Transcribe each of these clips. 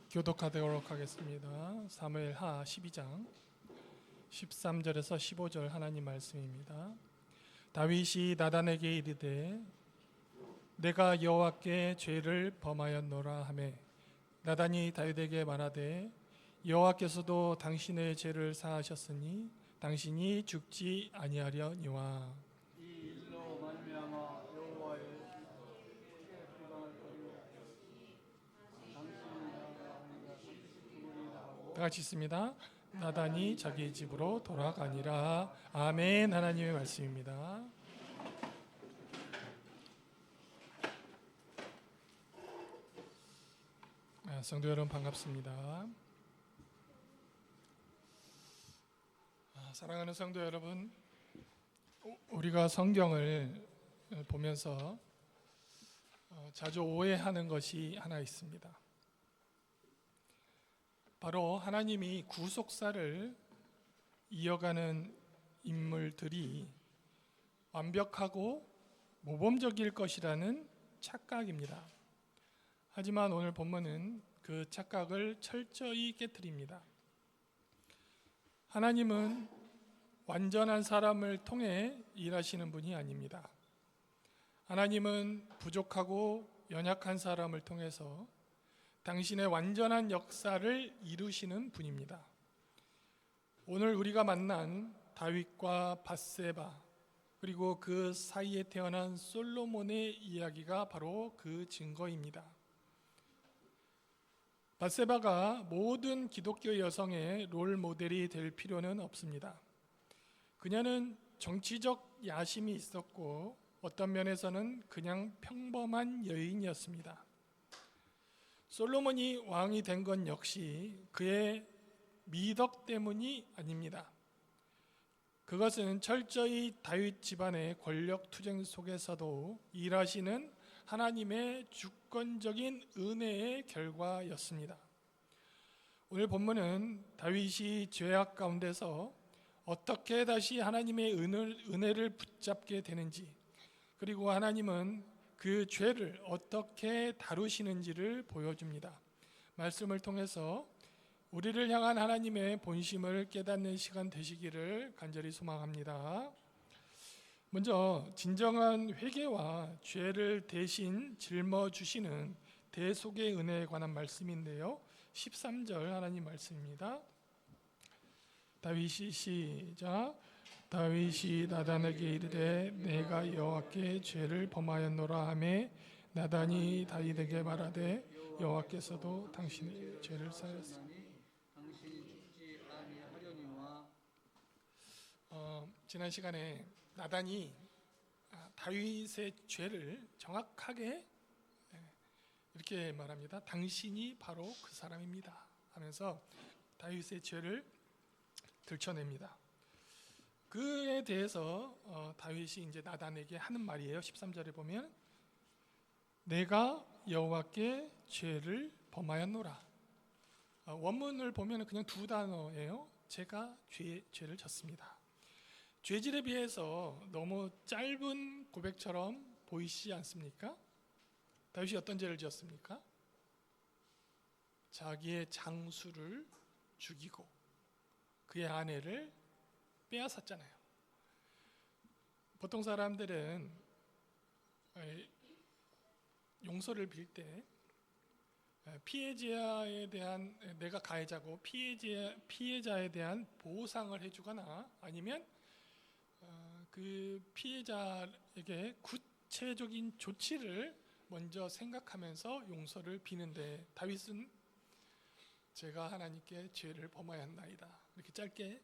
교독하도록 하겠습니다. 사무엘하 12장 13절에서 15절 하나님 말씀입니다. 다윗이 나단에게 이르되 내가 여호와께 죄를 범하였노라 하매 나단이 다윗에게 말하되 여호와께서도 당신의 죄를 사하셨으니 당신이 죽지 아니하려니와. 이 일로 말미암아 여호와의 평강을 거리고 당신이 나아가니라 죽으리라 하고 다 같이 있습니다. 나단이 자기 집으로 돌아가니라. 아멘. 하나님의 말씀입니다. 성도 여러분 반갑습니다. 사랑하는 성도 여러분, 우리가 성경을 보면서 자주 오해하는 것이 하나 있습니다. 바로 하나님이 구속사를 이어가는 인물들이 완벽하고 모범적일 것이라는 착각입니다. 하지만 오늘 본문은 그 착각을 철저히 깨트립니다. 하나님은 완전한 사람을 통해 일하시는 분이 아닙니다. 하나님은 부족하고 연약한 사람을 통해서 당신의 완전한 역사를 이루시는 분입니다. 오늘 우리가 만난 다윗과 밧세바 그리고 그 사이에 태어난 솔로몬의 이야기가 바로 그 증거입니다. 밧세바가 모든 기독교 여성의 롤 모델이 될 필요는 없습니다. 그녀는 정치적 야심이 있었고 어떤 면에서는 그냥 평범한 여인이었습니다. 솔로몬이 왕이 된 건 역시 그의 미덕 때문이 아닙니다. 그것은 철저히 다윗 집안의 권력 투쟁 속에서도 일하시는 하나님의 주권적인 은혜의 결과였습니다. 오늘 본문은 다윗이 죄악 가운데서 어떻게 다시 하나님의 은혜를 붙잡게 되는지, 그리고 하나님은 그 죄를 어떻게 다루시는지를 보여줍니다. 말씀을 통해서 우리를 향한 하나님의 본심을 깨닫는 시간 되시기를 간절히 소망합니다. 먼저 진정한 회개와 죄를 대신 짊어주시는 대속의 은혜에 관한 말씀인데요. 13절 하나님 말씀입니다. 다윗이 시작. 다윗이 나단에게 이르되 내가 여호와께 죄를 범하였노라 하매 나단이 다윗에게 말하되 여호와께서도 당신의 죄를 사하였으니 당신이 죽지 아니하려니와. 지난 시간에 나단이 다윗의 죄를 정확하게 이렇게 말합니다. 당신이 바로 그 사람입니다 하면서 다윗의 죄를 들춰냅니다. 그에 대해서 다윗이 이제 나단에게 하는 말이에요. 13절에 보면 내가 여호와께 죄를 범하였노라. 원문을 보면 그냥 두 단어예요. 제가 죄를 졌습니다. 죄질에 비해서 너무 짧은 고백처럼 보이시지 않습니까? 다윗이 어떤 죄를 지었습니까? 자기의 장수를 죽이고 그의 아내를 빼앗았잖아요. 보통 사람들은 용서를 빌 때 피해자에 대한, 내가 가해자고 피해자에 대한 보상을 해주거나 아니면 그 피해자에게 구체적인 조치를 먼저 생각하면서 용서를 비는데 다윗은 제가 하나님께 죄를 범하였나이다 이렇게 짧게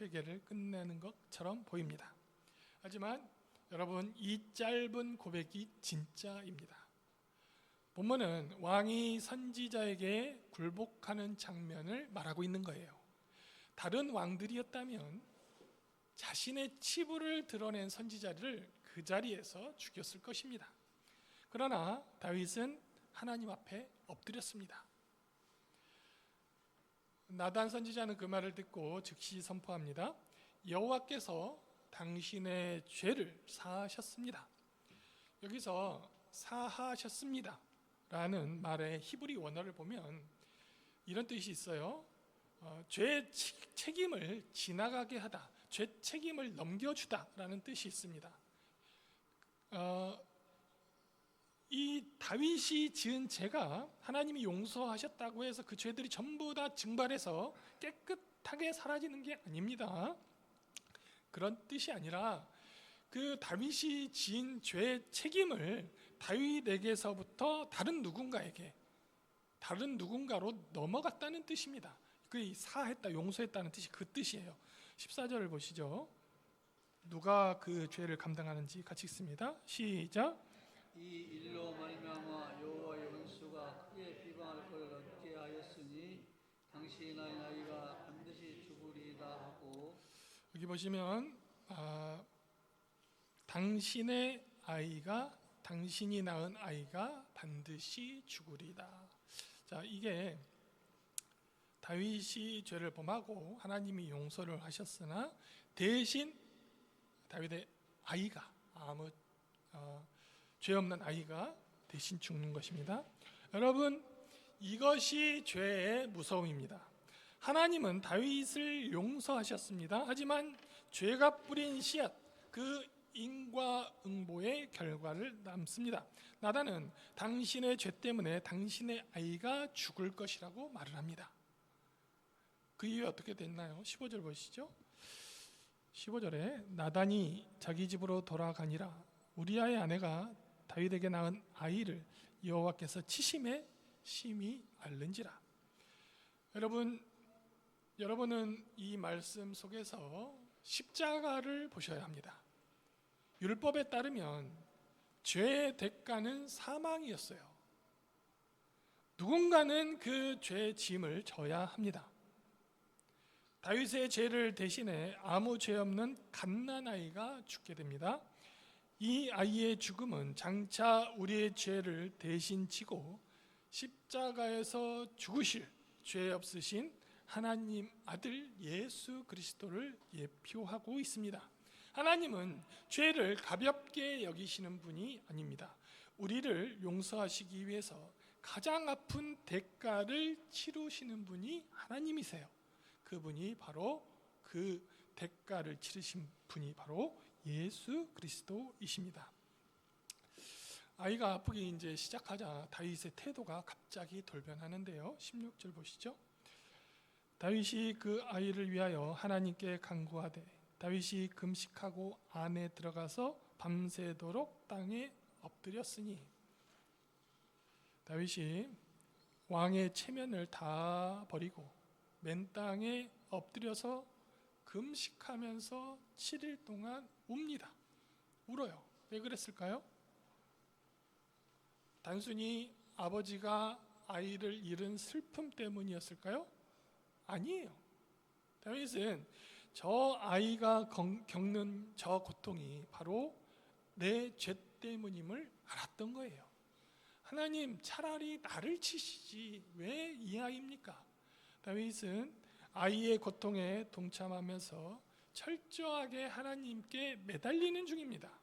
회개를 끝내는 것처럼 보입니다. 하지만 여러분, 이 짧은 고백이 진짜입니다. 본문은 왕이 선지자에게 굴복하는 장면을 말하고 있는 거예요. 다른 왕들이었다면 자신의 치부를 드러낸 선지자를 그 자리에서 죽였을 것입니다. 그러나 다윗은 하나님 앞에 엎드렸습니다. 나단 선지자는 그 말을 듣고 즉시 선포합니다. 여호와께서 당신의 죄를 사하셨습니다. 여기서 사하셨습니다 라는 말의 히브리 원어를 보면 이런 뜻이 있어요. 죄의 책임을 지나가게 하다, 죄 책임을 넘겨주다라는 뜻이 있습니다. 이 다윗이 지은 죄가 하나님이 용서하셨다고 해서 그 죄들이 전부 다 증발해서 깨끗하게 사라지는 게 아닙니다. 그런 뜻이 아니라 그 다윗이 지은 죄의 책임을 다윗에게서부터 다른 누군가로 넘어갔다는 뜻입니다. 그 사했다, 용서했다는 뜻이 그 뜻이에요. 14절을 보시죠. 누가 그 죄를 감당하는지 같이 읽습니다. 시작. 이 일로 말미암아 여호와의 원수가 크게 비방할 것을 얻게 하였으니 당신의 나이가 반드시 죽으리이다 하고, 여기 보시면 당신의 아이가, 당신이 낳은 아이가 반드시 죽으리다. 자, 이게 다윗이 죄를 범하고 하나님이 용서를 하셨으나 대신 다윗의 아이가, 아무 죄 없는 아이가 대신 죽는 것입니다. 여러분, 이것이 죄의 무서움입니다. 하나님은 다윗을 용서하셨습니다. 하지만 죄가 뿌린 씨앗, 그 인과응보의 결과를 남습니다. 나단은 당신의 죄 때문에 당신의 아이가 죽을 것이라고 말을 합니다. 그 이후에 어떻게 됐나요? 15절 보시죠. 15절에 나단이 자기 집으로 돌아가니라. 우리아의 아내가 다윗에게 낳은 아이를 여호와께서 치심에 심히 앓는지라. 여러분은 이 말씀 속에서 십자가를 보셔야 합니다. 율법에 따르면 죄의 대가는 사망이었어요. 누군가는 그 죄의 짐을 져야 합니다. 다윗의 죄를 대신해 아무 죄 없는 갓난아이가 죽게 됩니다. 이 아이의 죽음은 장차 우리의 죄를 대신 지고 십자가에서 죽으실 죄 없으신 하나님 아들 예수 그리스도를 예표하고 있습니다. 하나님은 죄를 가볍게 여기시는 분이 아닙니다. 우리를 용서하시기 위해서 가장 아픈 대가를 치르시는 분이 하나님이세요. 그분이 바로, 그 대가를 치르신 분이 바로 예수 그리스도이십니다. 아이가 아프기 이제 시작하자 다윗의 태도가 갑자기 돌변하는데요. 16절 보시죠. 다윗이 그 아이를 위하여 하나님께 간구하되 다윗이 금식하고 안에 들어가서 밤새도록 땅에 엎드렸으니, 다윗이 왕의 체면을 다 버리고 맨 땅에 엎드려서 금식하면서 7일 동안 웁니다. 울어요. 왜 그랬을까요? 단순히 아버지가 아이를 잃은 슬픔 때문이었을까요? 아니에요. 다윗은 저 아이가 겪는 저 고통이 바로 내 죄 때문임을 알았던 거예요. 하나님, 차라리 나를 치시지 왜 이 아이입니까? 다윗은 아이의 고통에 동참하면서 철저하게 하나님께 매달리는 중입니다.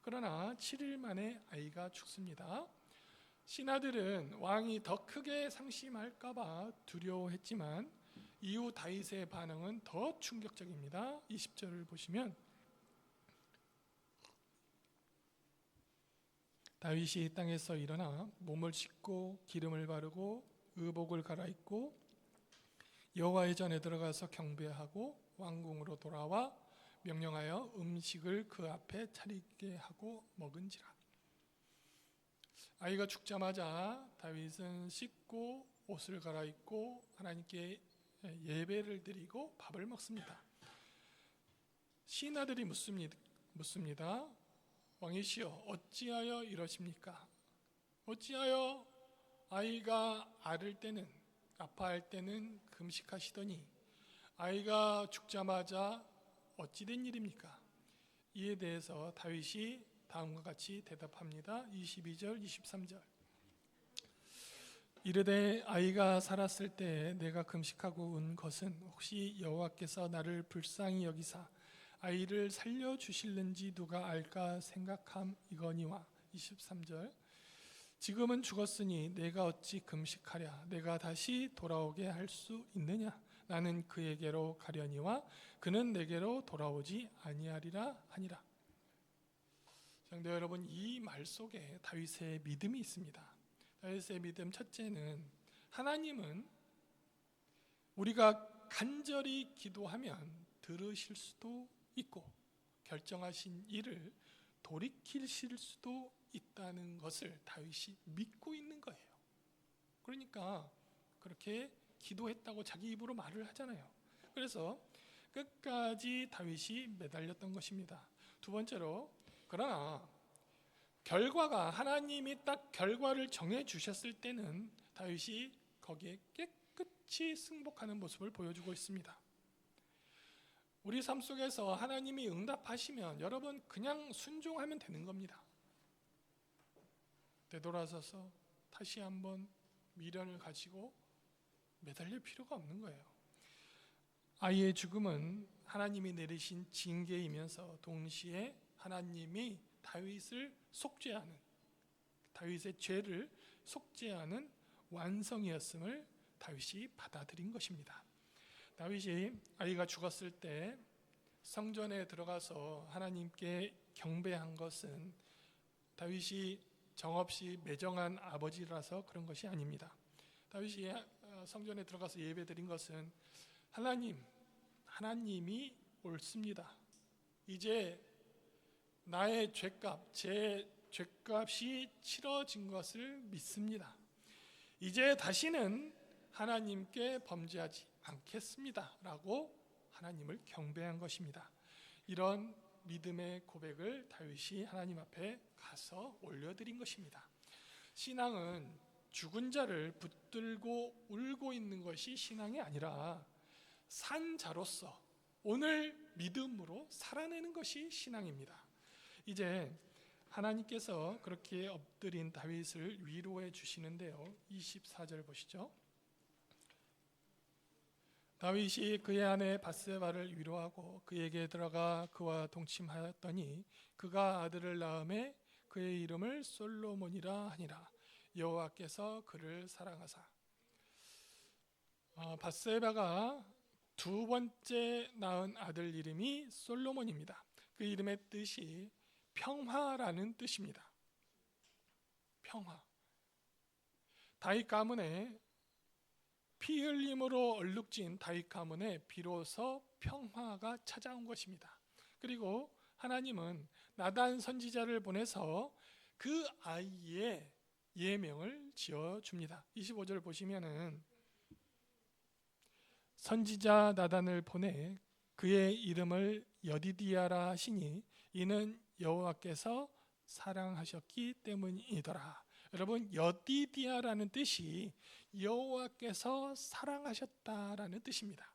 그러나 7일 만에 아이가 죽습니다. 신하들은 왕이 더 크게 상심할까 봐 두려워했지만 이후 다윗의 반응은 더 충격적입니다. 20절을 보시면 다윗이 땅에서 일어나 몸을 씻고 기름을 바르고 의복을 갈아입고 여호와의 전에 들어가서 경배하고 왕궁으로 돌아와 명령하여 음식을 그 앞에 차리게 하고 먹은지라. 아이가 죽자마자 다윗은 씻고 옷을 갈아입고 하나님께 예배를 드리고 밥을 먹습니다. 신하들이 묻습니다. 왕이시여, 어찌하여 이러십니까? 어찌하여 아이가 앓을 때는, 아파할 때는 금식하시더니 아이가 죽자마자 어찌 된 일입니까? 이에 대해서 다윗이 다음과 같이 대답합니다. 22절, 23절. 이르되 아이가 살았을 때 내가 금식하고 운 것은 혹시 여호와께서 나를 불쌍히 여기사 아이를 살려주실는지 누가 알까 생각함이거니와. 23절. 지금은 죽었으니 내가 어찌 금식하랴? 내가 다시 돌아오게 할 수 있느냐? 나는 그에게로 가려니와 그는 내게로 돌아오지 아니하리라 하니라. 성도 여러분, 이 말 속에 다윗의 믿음이 있습니다. 다윗의 믿음 첫째는, 하나님은 우리가 간절히 기도하면 들으실 수도 있고 결정하신 일을 돌이키실 수도 있다는 것을 다윗이 믿고 있는 거예요. 그러니까 그렇게 기도했다고 자기 입으로 말을 하잖아요. 그래서 끝까지 다윗이 매달렸던 것입니다. 두 번째로, 그러나 결과가, 하나님이 딱 결과를 정해 주셨을 때는 다윗이 거기에 깨끗이 승복하는 모습을 보여주고 있습니다. 우리 삶 속에서 하나님이 응답하시면 여러분 그냥 순종하면 되는 겁니다. 되돌아서서 다시 한번 미련을 가지고 매달릴 필요가 없는 거예요. 아이의 죽음은 하나님이 내리신 징계이면서 동시에 하나님이 다윗을 속죄하는, 다윗의 죄를 속죄하는 완성이었음을 다윗이 받아들인 것입니다. 다윗이 아이가 죽었을 때 성전에 들어가서 하나님께 경배한 것은 다윗이 정없이 매정한 아버지라서 그런 것이 아닙니다. 다윗이 성전에 들어가서 예배드린 것은, 하나님이 옳습니다. 이제 나의 죄값, 제 죄값이 치러진 것을 믿습니다. 이제 다시는 하나님께 범죄하지 않겠습니다 라고 하나님을 경배한 것입니다. 이런 믿음의 고백을 다윗이 하나님 앞에 가서 올려드린 것입니다. 신앙은 죽은 자를 붙들고 울고 있는 것이 신앙이 아니라 산 자로서 오늘 믿음으로 살아내는 것이 신앙입니다. 이제 하나님께서 그렇게 엎드린 다윗을 위로해 주시는데요. 24절 보시죠. 다윗이 그의 아내 밧세바를 위로하고 그에게 들어가 그와 동침하였더니 그가 아들을 낳음에 그의 이름을 솔로몬이라 하니라. 여호와께서 그를 사랑하사. 밧세바가 두 번째 낳은 아들 이름이 솔로몬입니다. 그 이름의 뜻이 평화라는 뜻입니다. 평화. 다윗 가문에 피 흘림으로 얼룩진 다윗 가문에 비로소 평화가 찾아온 것입니다. 그리고 하나님은 나단 선지자를 보내서 그 아이의 예명을 지어줍니다. 25절 보시면은 선지자 나단을 보내 그의 이름을 여디디아라 하시니 이는 여호와께서 사랑하셨기 때문이더라. 여러분, 여디디아라는 뜻이 여호와께서 사랑하셨다라는 뜻입니다.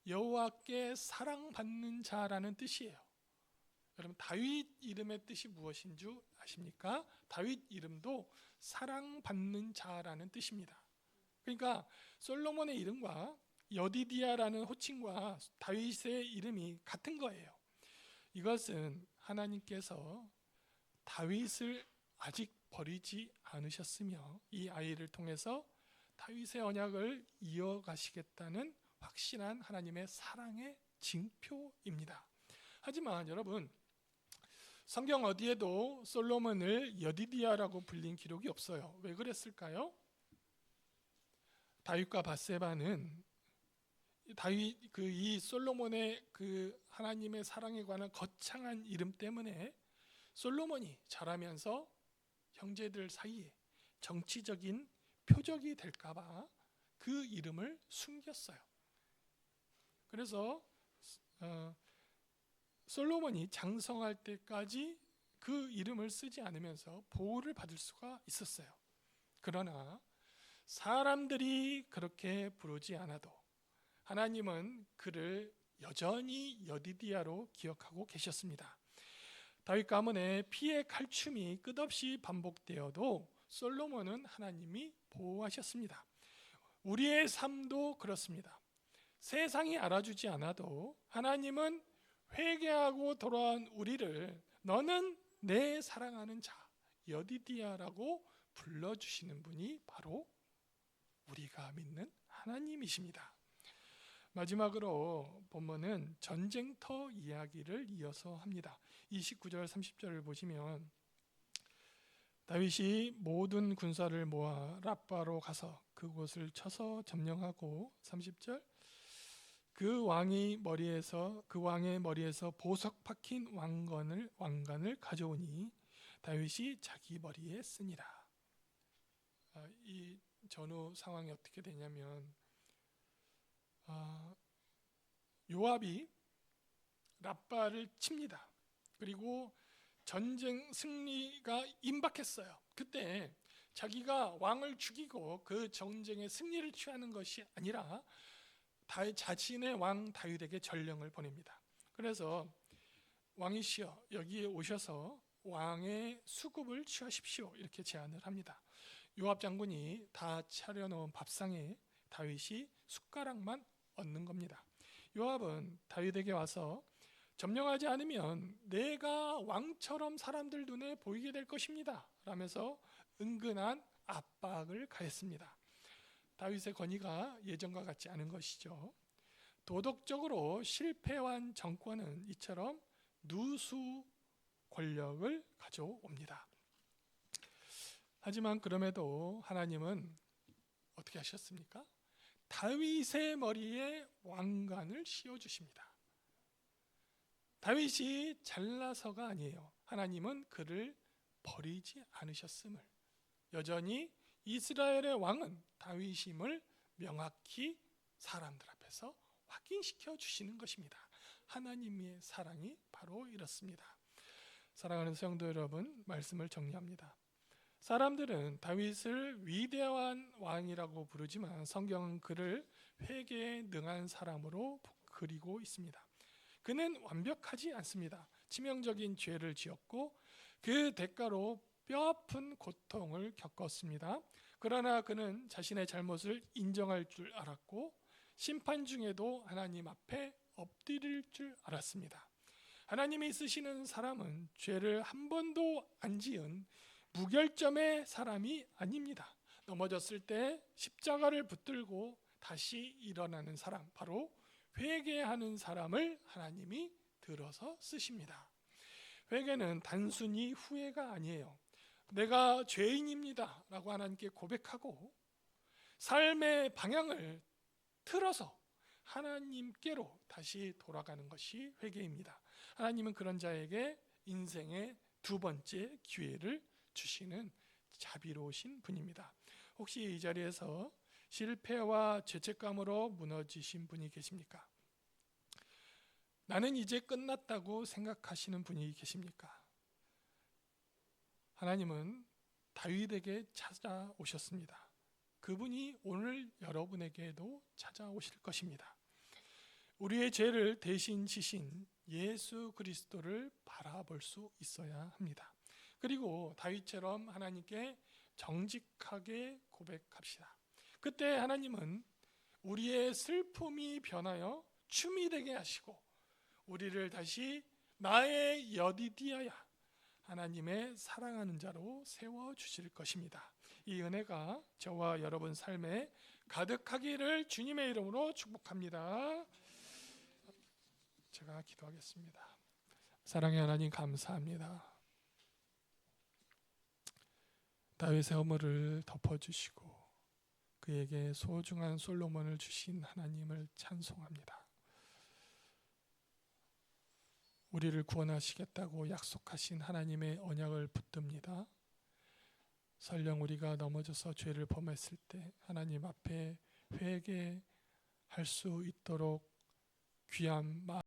여호와께 사랑받는 자라는 뜻이에요. 여러분, 다윗 이름의 뜻이 무엇인 줄 아십니까? 다윗 이름도 사랑받는 자라는 뜻입니다. 그러니까 솔로몬의 이름과 여디디아라는 호칭과 다윗의 이름이 같은 거예요. 이것은 하나님께서 다윗을 아직 버리지 않으셨으며 이 아이를 통해서 다윗의 언약을 이어가시겠다는 확신한 하나님의 사랑의 징표입니다. 하지만 여러분, 성경 어디에도 솔로몬을 여디디아라고 불린 기록이 없어요. 왜 그랬을까요? 다윗과 밧세바는 이 솔로몬의 그 하나님의 사랑에 관한 거창한 이름 때문에 솔로몬이 자라면서 형제들 사이에 정치적인 표적이 될까봐 그 이름을 숨겼어요. 그래서 솔로몬이 장성할 때까지 그 이름을 쓰지 않으면서 보호를 받을 수가 있었어요. 그러나 사람들이 그렇게 부르지 않아도 하나님은 그를 여전히 여디디아로 기억하고 계셨습니다. 다윗 가문의 피의 칼춤이 끝없이 반복되어도 솔로몬은 하나님이 보호하셨습니다. 우리의 삶도 그렇습니다. 세상이 알아주지 않아도 하나님은 회개하고 돌아온 우리를 너는 내 사랑하는 자, 여디디아라고 불러주시는 분이 바로 우리가 믿는 하나님이십니다. 마지막으로 본문은 전쟁터 이야기를 이어서 합니다. 29절 30절을 보시면 다윗이 모든 군사를 모아 랍바로 가서 그곳을 쳐서 점령하고 30절 그 왕의 머리에서 보석 박힌 왕관을 가져오니 다윗이 자기 머리에 쓰니라. 이 전후 상황이 어떻게 되냐면 요압이 랍바를 칩니다. 그리고 전쟁 승리가 임박했어요. 그때 자기가 왕을 죽이고 그 전쟁의 승리를 취하는 것이 아니라 자신의 왕 다윗에게 전령을 보냅니다. 그래서 왕이시여 여기에 오셔서 왕의 수급을 취하십시오 이렇게 제안을 합니다. 요압 장군이 다 차려놓은 밥상에 다윗이 숟가락만 얹는 겁니다. 요압은 다윗에게 와서 점령하지 않으면 내가 왕처럼 사람들 눈에 보이게 될 것입니다 라면서 은근한 압박을 가했습니다. 다윗의 권위가 예전과 같지 않은 것이죠. 도덕적으로 실패한 정권은 이처럼 누수 권력을 가져옵니다. 하지만 그럼에도 하나님은 어떻게 하셨습니까? 다윗의 머리에 왕관을 씌워주십니다. 다윗이 잘나서가 아니에요. 하나님은 그를 버리지 않으셨음을, 여전히 이스라엘의 왕은 다윗임을 명확히 사람들 앞에서 확인시켜 주시는 것입니다. 하나님의 사랑이 바로 이렇습니다. 사랑하는 성도 여러분, 말씀을 정리합니다. 사람들은 다윗을 위대한 왕이라고 부르지만 성경은 그를 회개에 능한 사람으로 그리고 있습니다. 그는 완벽하지 않습니다. 치명적인 죄를 지었고 그 대가로 뼈아픈 고통을 겪었습니다. 그러나 그는 자신의 잘못을 인정할 줄 알았고 심판 중에도 하나님 앞에 엎드릴 줄 알았습니다. 하나님이 쓰시는 사람은 죄를 한 번도 안 지은 무결점의 사람이 아닙니다. 넘어졌을 때 십자가를 붙들고 다시 일어나는 사람, 바로 회개하는 사람을 하나님이 들어서 쓰십니다. 회개는 단순히 후회가 아니에요. 내가 죄인입니다 라고 하나님께 고백하고 삶의 방향을 틀어서 하나님께로 다시 돌아가는 것이 회개입니다. 하나님은 그런 자에게 인생의 두 번째 기회를 주시는 자비로우신 분입니다. 혹시 이 자리에서 실패와 죄책감으로 무너지신 분이 계십니까? 나는 이제 끝났다고 생각하시는 분이 계십니까? 하나님은 다윗에게 찾아오셨습니다. 그분이 오늘 여러분에게도 찾아오실 것입니다. 우리의 죄를 대신 지신 예수 그리스도를 바라볼 수 있어야 합니다. 그리고 다윗처럼 하나님께 정직하게 고백합시다. 그때 하나님은 우리의 슬픔이 변하여 춤이 되게 하시고 우리를 다시 나의 여디디아야 하나님의 사랑하는 자로 세워주실 것입니다. 이 은혜가 저와 여러분 삶에 가득하기를 주님의 이름으로 축복합니다. 제가 기도하겠습니다. 사랑의 하나님 감사합니다. 다윗의 허물을 덮어주시고 그에게 소중한 솔로몬을 주신 하나님을 찬송합니다. 우리를 구원하시겠다고 약속하신 하나님의 언약을 붙듭니다. 설령 우리가 넘어져서 죄를 범했을 때 하나님 앞에 회개할 수 있도록 귀한 마음